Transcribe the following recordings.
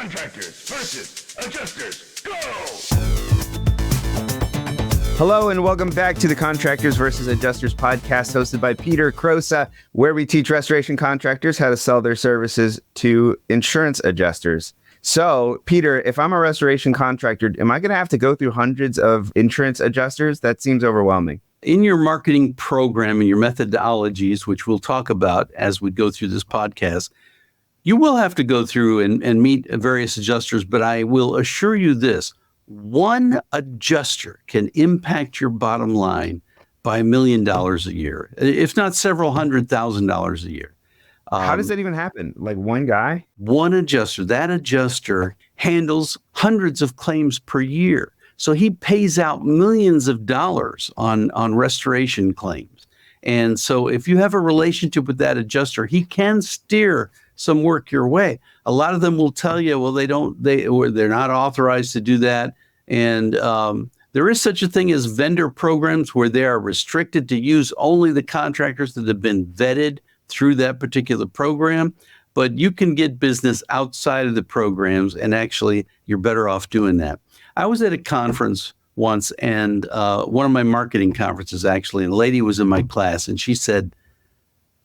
Contractors versus adjusters, go! Hello and welcome back to the Contractors versus Adjusters podcast hosted by Peter Crosa, where we teach restoration contractors how to sell their services to insurance adjusters. So, Peter, if I'm a restoration contractor, am I going to have to go through hundreds of insurance adjusters? That seems overwhelming. In your marketing program and your methodologies, which we'll talk about as we go through this podcast, you will have to go through and meet various adjusters, but I will assure you this. One adjuster can impact your bottom line by $1 million a year, if not several $100,000 a year. How does that even happen? Like one guy? One adjuster. That adjuster handles hundreds of claims per year. So he pays out millions of dollars on restoration claims. And so if you have a relationship with that adjuster, he can steer some work your way. A lot of them will tell you, well, they're not authorized to do that. And there is such a thing as vendor programs where they are restricted to use only the contractors that have been vetted through that particular program. But you can get business outside of the programs, and actually you're better off doing that. I was at a conference once, and one of my marketing conferences actually, and a lady was in my class, and she said,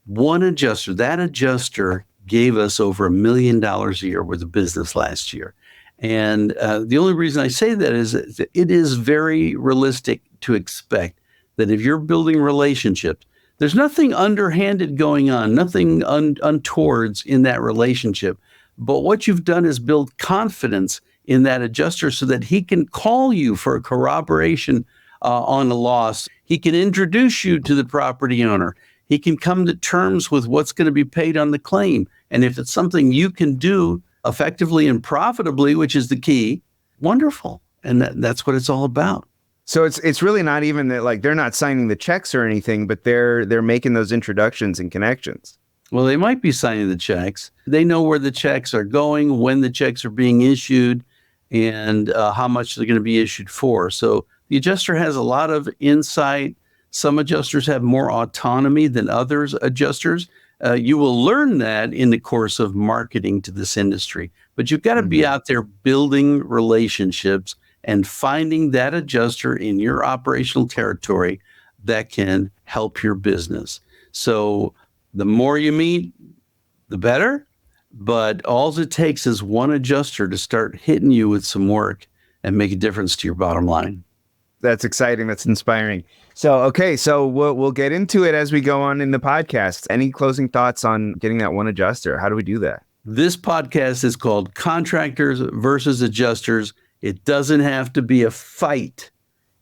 one adjuster, that adjuster gave us over $1 million a year worth of business last year. And the only reason I say that is that it is very realistic to expect that if you're building relationships, there's nothing underhanded going on, nothing untowards in that relationship. But what you've done is build confidence in that adjuster so that he can call you for a corroboration on a loss. He can introduce you to the property owner. He can come to terms with what's going to be paid on the claim. And if it's something you can do effectively and profitably, which is the key, wonderful. And that's what it's all about. So it's really not even that, like, they're not signing the checks or anything, but they're making those introductions and connections. Well, they might be signing the checks. They know where the checks are going, when the checks are being issued, and how much they're going to be issued for. So the adjuster has a lot of insight. Some adjusters have more autonomy than others adjusters. You will learn that in the course of marketing to this industry. But you've got to be out there building relationships and finding that adjuster in your operational territory that can help your business. So the more you meet, the better. But all it takes is one adjuster to start hitting you with some work and make a difference to your bottom line. That's exciting. That's inspiring. So we'll get into it as we go on in the podcast. Any closing thoughts on getting that one adjuster? How do we do that? This podcast is called Contractors versus Adjusters. It doesn't have to be a fight.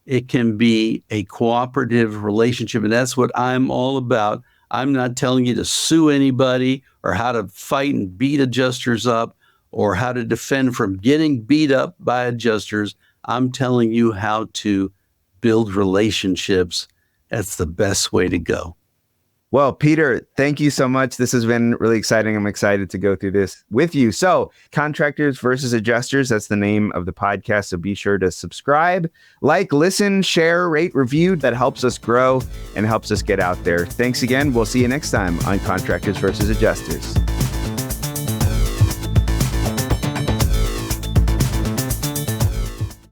It can be a cooperative relationship, and that's what I'm all about. I'm not telling you to sue anybody or how to fight and beat adjusters up or how to defend from getting beat up by adjusters. I'm telling you how to build relationships. That's the best way to go. Well, Peter, thank you so much. This has been really exciting. I'm excited to go through this with you. So, Contractors versus Adjusters, that's the name of the podcast. So be sure to subscribe, like, listen, share, rate, review. That helps us grow and helps us get out there. Thanks again. We'll see you next time on Contractors versus Adjusters.